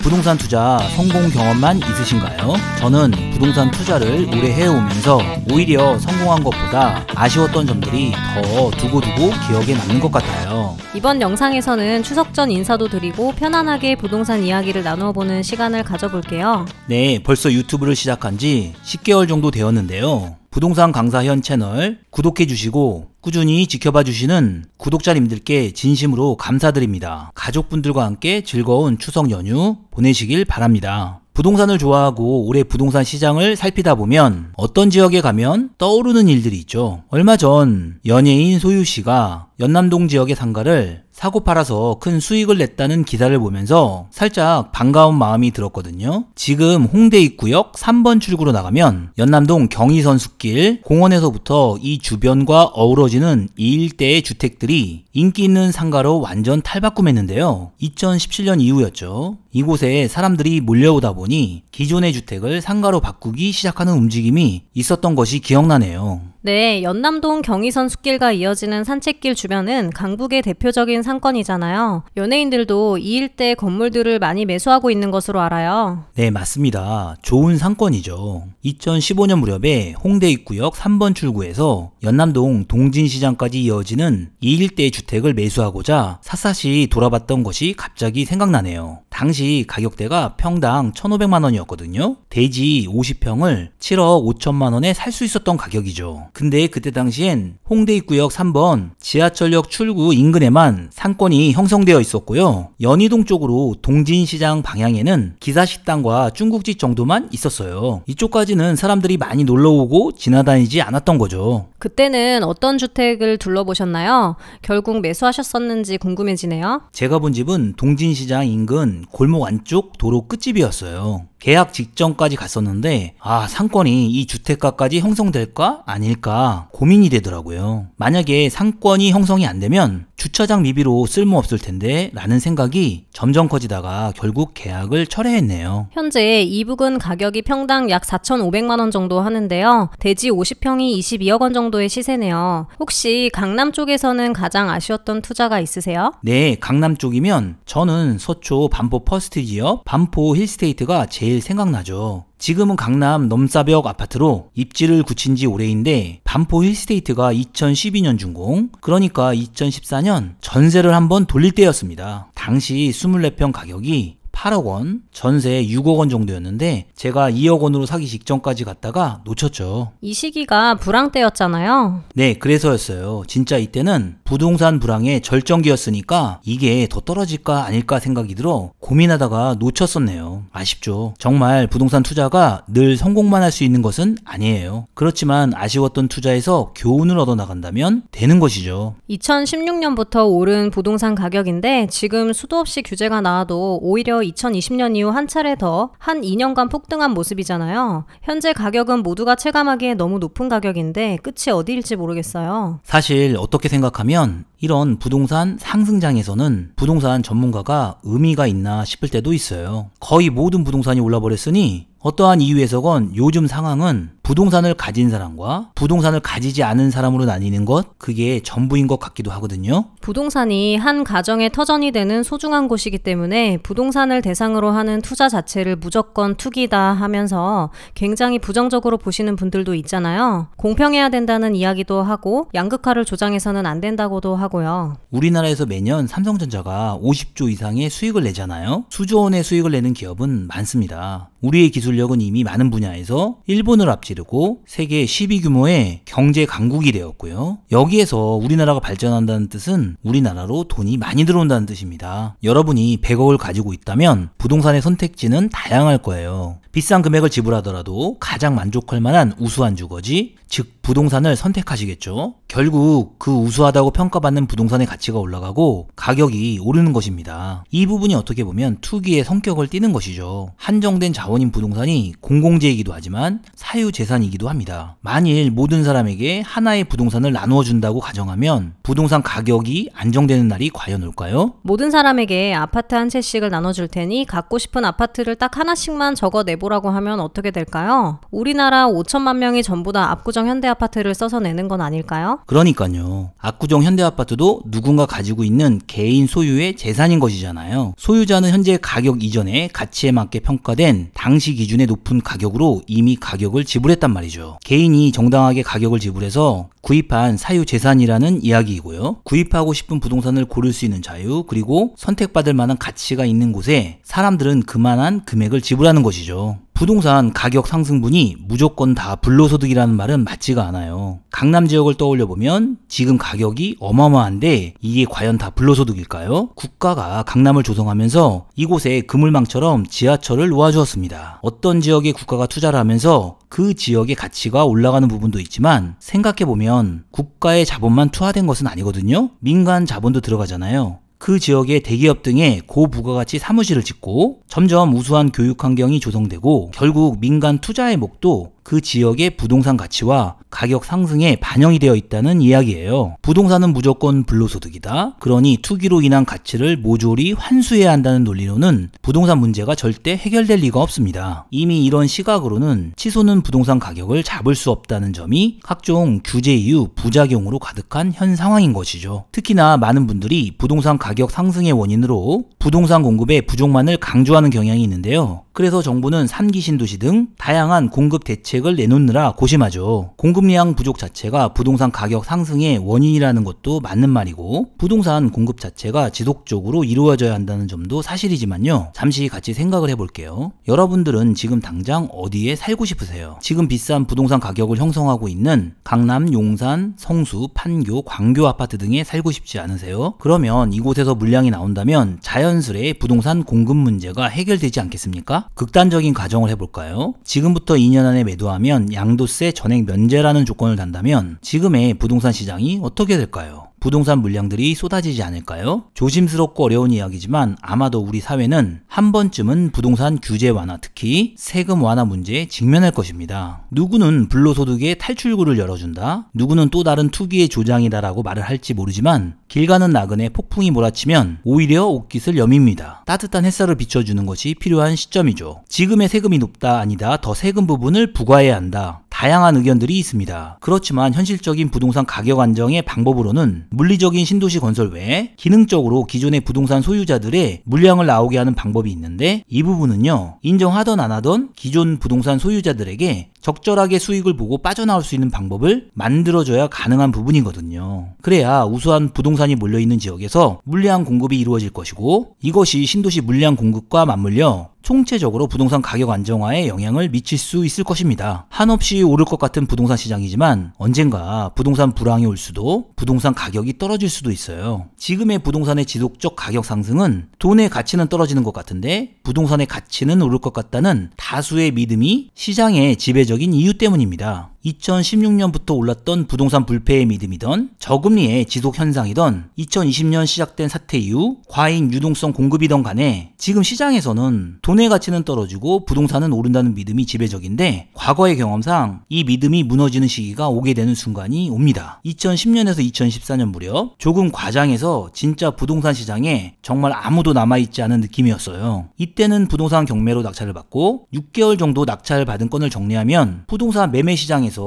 부동산 투자 성공 경험만 있으신가요? 저는 부동산 투자를 오래 해오면서 오히려 성공한 것보다 아쉬웠던 점들이 더 두고두고 기억에 남는 것 같아요. 이번 영상에서는 추석 전 인사도 드리고 편안하게 부동산 이야기를 나누어보는 시간을 가져볼게요. 네, 벌써 유튜브를 시작한 지 10개월 정도 되었는데요. 부동산 강사현 채널 구독해주시고 꾸준히 지켜봐 주시는 구독자님들께 진심으로 감사드립니다. 가족분들과 함께 즐거운 추석 연휴 보내시길 바랍니다. 부동산을 좋아하고 올해 부동산 시장을 살피다 보면 어떤 지역에 가면 떠오르는 일들이 있죠. 얼마 전 연예인 소유씨가 연남동 지역의 상가를 사고 팔아서 큰 수익을 냈다는 기사를 보면서 살짝 반가운 마음이 들었거든요. 지금 홍대 입구역 3번 출구로 나가면 연남동 경의선 숲길 공원에서부터 이 주변과 어우러지는 이 일대의 주택들이 인기 있는 상가로 완전 탈바꿈했는데요. 2017년 이후였죠. 이곳에 사람들이 몰려오다 보니 기존의 주택을 상가로 바꾸기 시작하는 움직임이 있었던 것이 기억나네요. 네, 연남동 경의선 숲길과 이어지는 산책길 주변은 강북의 대표적인 상권이잖아요. 연예인들도 이 일대 건물들을 많이 매수하고 있는 것으로 알아요. 네, 맞습니다. 좋은 상권이죠. 2015년 무렵에 홍대 입구역 3번 출구에서 연남동 동진시장까지 이어지는 이 일대의 주택을 매수하고자 샅샅이 돌아봤던 것이 갑자기 생각나네요. 당시 가격대가 평당 1,500만 원이었거든요. 대지 50평을 7억 5천만 원에 살 수 있었던 가격이죠. 근데 그때 당시엔 홍대 입구역 3번 지하철역 출구 인근에만 상권이 형성되어 있었고요. 연희동 쪽으로 동진시장 방향에는 기사식당과 중국집 정도만 있었어요. 이쪽까지는 사람들이 많이 놀러오고 지나다니지 않았던 거죠. 그때는 어떤 주택을 둘러보셨나요? 결국 매수하셨었는지 궁금해지네요. 제가 본 집은 동진시장 인근 골목 안쪽 도로 끝집이었어요. 계약 직전까지 갔었는데 상권이 이 주택가까지 형성될까 아닐까 고민이 되더라고요. 만약에 상권이 형성이 안 되면 주차장 미비로 쓸모없을 텐데 라는 생각이 점점 커지다가 결국 계약을 철회했네요. 현재 이 부근 가격이 평당 약 4,500만 원 정도 하는데요. 대지 50평이 22억 원 정도의 시세네요. 혹시 강남 쪽에서는 가장 아쉬웠던 투자가 있으세요? 네, 강남 쪽이면 저는 서초 반포 퍼스트 지역 반포 힐스테이트가 제일 생각나죠. 지금은 강남 넘사벽 아파트로 입지를 굳힌 지 오래인데 반포 힐스테이트가 2012년 준공, 그러니까 2014년 전세를 한번 돌릴 때였습니다. 당시 24평 가격이 8억 원, 전세 6억 원 정도였는데 제가 2억 원으로 사기 직전까지 갔다가 놓쳤죠. 이 시기가 불황 때였잖아요. 네, 그래서였어요. 진짜 이때는 부동산 불황의 절정기였으니까 이게 더 떨어질까 아닐까 생각이 들어 고민하다가 놓쳤었네요. 아쉽죠. 정말 부동산 투자가 늘 성공만 할 수 있는 것은 아니에요. 그렇지만 아쉬웠던 투자에서 교훈을 얻어나간다면 되는 것이죠. 2016년부터 오른 부동산 가격인데 지금 수도 없이 규제가 나와도 오히려 2020년 이후 한 차례 더 한 2년간 폭등한 모습이잖아요. 현재 가격은 모두가 체감하기에 너무 높은 가격인데 끝이 어디일지 모르겠어요. 사실 어떻게 생각하면 이런 부동산 상승장에서는 부동산 전문가가 의미가 있나 싶을 때도 있어요. 거의 모든 부동산이 올라버렸으니 어떠한 이유에서건 요즘 상황은 부동산을 가진 사람과 부동산을 가지지 않은 사람으로 나뉘는 것, 그게 전부인 것 같기도 하거든요. 부동산이 한 가정의 터전이 되는 소중한 곳이기 때문에 부동산을 대상으로 하는 투자 자체를 무조건 투기다 하면서 굉장히 부정적으로 보시는 분들도 있잖아요. 공평해야 된다는 이야기도 하고 양극화를 조장해서는 안 된다고도 하고요. 우리나라에서 매년 삼성전자가 50조 이상의 수익을 내잖아요. 수조 원의 수익을 내는 기업은 많습니다. 우리의 기술력은 이미 많은 분야에서 일본을 앞지르고 세계 10위 규모의 경제 강국이 되었고요. 여기에서 우리나라가 발전한다는 뜻은 우리나라로 돈이 많이 들어온다는 뜻입니다. 여러분이 100억을 가지고 있다면 부동산의 선택지는 다양할 거예요. 비싼 금액을 지불하더라도 가장 만족할 만한 우수한 주거지, 즉 부동산을 선택하시겠죠. 결국 그 우수하다고 평가받는 부동산의 가치가 올라가고 가격이 오르는 것입니다. 이 부분이 어떻게 보면 투기의 성격을 띠는 것이죠. 한정된 자원인 부동산이 공공재이기도 하지만 사유재산 재산이기도 합니다. 만일 모든 사람에게 하나의 부동산을 나누어 준다고 가정하면 부동산 가격이 안정되는 날이 과연 올까요? 모든 사람에게 아파트 한 채씩을 나눠줄 테니 갖고 싶은 아파트를 딱 하나씩만 적어 내보라고 하면 어떻게 될까요? 우리나라 5천만 명이 전부 다 압구정 현대아파트를 써서 내는 건 아닐까요? 그러니까요. 압구정 현대아파트도 누군가 가지고 있는 개인 소유의 재산인 것이잖아요. 소유자는 현재 가격 이전에 가치에 맞게 평가된 당시 기준의 높은 가격으로 이미 가격을 지불했단 말이죠. 개인이 정당하게 가격을 지불해서 구입한 사유재산이라는 이야기이고요. 구입하고 싶은 부동산을 고를 수 있는 자유, 그리고 선택받을 만한 가치가 있는 곳에 사람들은 그만한 금액을 지불하는 것이죠. 부동산 가격 상승분이 무조건 다 불로소득이라는 말은 맞지가 않아요. 강남 지역을 떠올려보면 지금 가격이 어마어마한데 이게 과연 다 불로소득일까요? 국가가 강남을 조성하면서 이곳에 그물망처럼 지하철을 놓아주었습니다. 어떤 지역에 국가가 투자를 하면서 그 지역의 가치가 올라가는 부분도 있지만 생각해보면 국가의 자본만 투하된 것은 아니거든요. 민간 자본도 들어가잖아요. 그 지역의 대기업 등의 고부가가치 사무실을 짓고 점점 우수한 교육 환경이 조성되고 결국 민간 투자의 목도 그 지역의 부동산 가치와 가격 상승에 반영이 되어 있다는 이야기예요. 부동산은 무조건 불로소득이다. 그러니 투기로 인한 가치를 모조리 환수해야 한다는 논리로는 부동산 문제가 절대 해결될 리가 없습니다. 이미 이런 시각으로는 치솟는 부동산 가격을 잡을 수 없다는 점이 각종 규제 이후 부작용으로 가득한 현 상황인 것이죠. 특히나 많은 분들이 부동산 가격 상승의 원인으로 부동산 공급의 부족만을 강조하는 경향이 있는데요. 그래서 정부는 3기 신도시 등 다양한 공급 대책을 내놓느라 고심하죠. 공급량 부족 자체가 부동산 가격 상승의 원인이라는 것도 맞는 말이고 부동산 공급 자체가 지속적으로 이루어져야 한다는 점도 사실이지만요. 잠시 같이 생각을 해볼게요. 여러분들은 지금 당장 어디에 살고 싶으세요? 지금 비싼 부동산 가격을 형성하고 있는 강남, 용산, 성수, 판교, 광교 아파트 등에 살고 싶지 않으세요? 그러면 이곳에서 물량이 나온다면 자연스레 부동산 공급 문제가 해결되지 않겠습니까? 극단적인 가정을 해볼까요? 지금부터 2년 안에 매도하면 양도세 전액 면제라는 조건을 단다면 지금의 부동산 시장이 어떻게 될까요? 부동산 물량들이 쏟아지지 않을까요? 조심스럽고 어려운 이야기지만 아마도 우리 사회는 한 번쯤은 부동산 규제 완화, 특히 세금 완화 문제에 직면할 것입니다. 누구는 불로소득의 탈출구를 열어준다, 누구는 또 다른 투기의 조장이다라고 말을 할지 모르지만 길 가는 나그네 폭풍이 몰아치면 오히려 옷깃을 여밉니다. 따뜻한 햇살을 비춰주는 것이 필요한 시점이죠. 지금의 세금이 높다, 아니다, 더 세금 부분을 부과해야 한다. 다양한 의견들이 있습니다. 그렇지만 현실적인 부동산 가격 안정의 방법으로는 물리적인 신도시 건설 외에 기능적으로 기존의 부동산 소유자들의 물량을 나오게 하는 방법이 있는데 이 부분은요, 인정하던 안 하던 기존 부동산 소유자들에게 적절하게 수익을 보고 빠져나올 수 있는 방법을 만들어줘야 가능한 부분이거든요. 그래야 우수한 부동산이 몰려있는 지역에서 물량 공급이 이루어질 것이고 이것이 신도시 물량 공급과 맞물려 총체적으로 부동산 가격 안정화에 영향을 미칠 수 있을 것입니다. 한없이 오를 것 같은 부동산 시장이지만 언젠가 부동산 불황이 올 수도, 부동산 가격이 떨어질 수도 있어요. 지금의 부동산의 지속적 가격 상승은 돈의 가치는 떨어지는 것 같은데 부동산의 가치는 오를 것 같다는 다수의 믿음이 시장의 지배적인 이유 때문입니다. 2016년부터 올랐던 부동산 불패의 믿음이던 저금리의 지속 현상이던 2020년 시작된 사태 이후 과잉 유동성 공급이던 간에 지금 시장에서는 돈의 가치는 떨어지고 부동산은 오른다는 믿음이 지배적인데 과거의 경험상 이 믿음이 무너지는 시기가 오게 되는 순간이 옵니다. 2010년에서 2014년 무렵 조금 과장해서 진짜 부동산 시장에 정말 아무도 남아있지 않은 느낌이었어요. 이때는 부동산 경매로 낙찰을 받고 6개월 정도 낙찰을 받은 건을 정리하면 부동산 매매 시장에서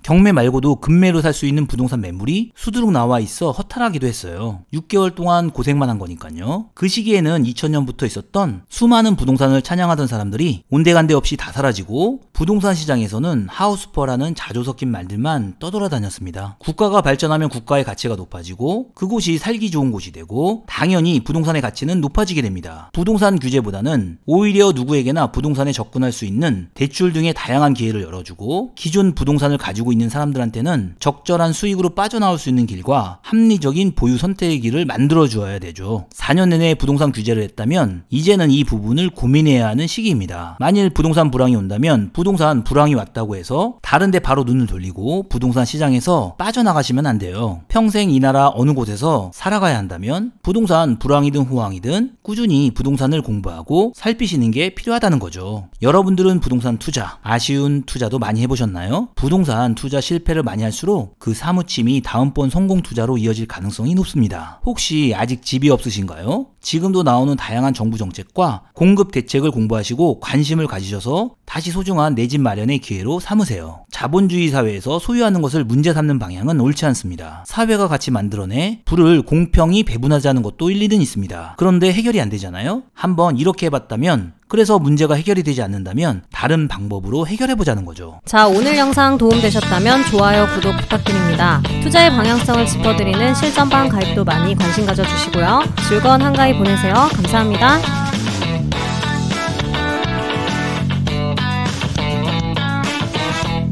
경매 말고도 급매로 살 수 있는 부동산 매물이 수두룩 나와 있어 허탈하기도 했어요. 6개월 동안 고생만 한 거니까요. 그 시기에는 2000년부터 있었던 수많은 부동산을 찬양하던 사람들이 온데간데 없이 다 사라지고 부동산 시장에서는 하우스퍼라는 자조 섞인 말들만 떠돌아다녔습니다. 국가가 발전하면 국가의 가치가 높아지고 그곳이 살기 좋은 곳이 되고 당연히 부동산의 가치는 높아지게 됩니다. 부동산 규제보다는 오히려 누구에게나 부동산에 접근할 수 있는 대출 등의 다양한 기회를 열어주고 기존 부동산 부동산을 가지고 있는 사람들한테는 적절한 수익으로 빠져나올 수 있는 길과 합리적인 보유 선택의 길을 만들어 주어야 되죠. 4년 내내 부동산 규제를 했다면 이제는 이 부분을 고민해야 하는 시기입니다. 만일 부동산 불황이 온다면 부동산 불황이 왔다고 해서 다른 데 바로 눈을 돌리고 부동산 시장에서 빠져나가시면 안 돼요. 평생 이 나라 어느 곳에서 살아가야 한다면 부동산 불황이든 호황이든 꾸준히 부동산을 공부하고 살피시는 게 필요하다는 거죠. 여러분들은 부동산 투자, 아쉬운 투자도 많이 해보셨나요? 부동산 투자 실패를 많이 할수록 그 사무침이 다음번 성공 투자로 이어질 가능성이 높습니다. 혹시 아직 집이 없으신가요? 지금도 나오는 다양한 정부 정책과 공급 대책을 공부하시고 관심을 가지셔서 다시 소중한 내 집 마련의 기회로 삼으세요. 자본주의 사회에서 소유하는 것을 문제 삼는 방향은 옳지 않습니다. 사회가 같이 만들어내 부를 공평히 배분하자는 것도 일리는 있습니다. 그런데 해결이 안 되잖아요? 한번 이렇게 해봤다면, 그래서 문제가 해결이 되지 않는다면 다른 방법으로 해결해보자는 거죠. 자, 오늘 영상 도움되셨다면 좋아요, 구독 부탁드립니다. 투자의 방향성을 짚어드리는 실전방 가입도 많이 관심 가져주시고요. 즐거운 한가위 보내세요. 감사합니다.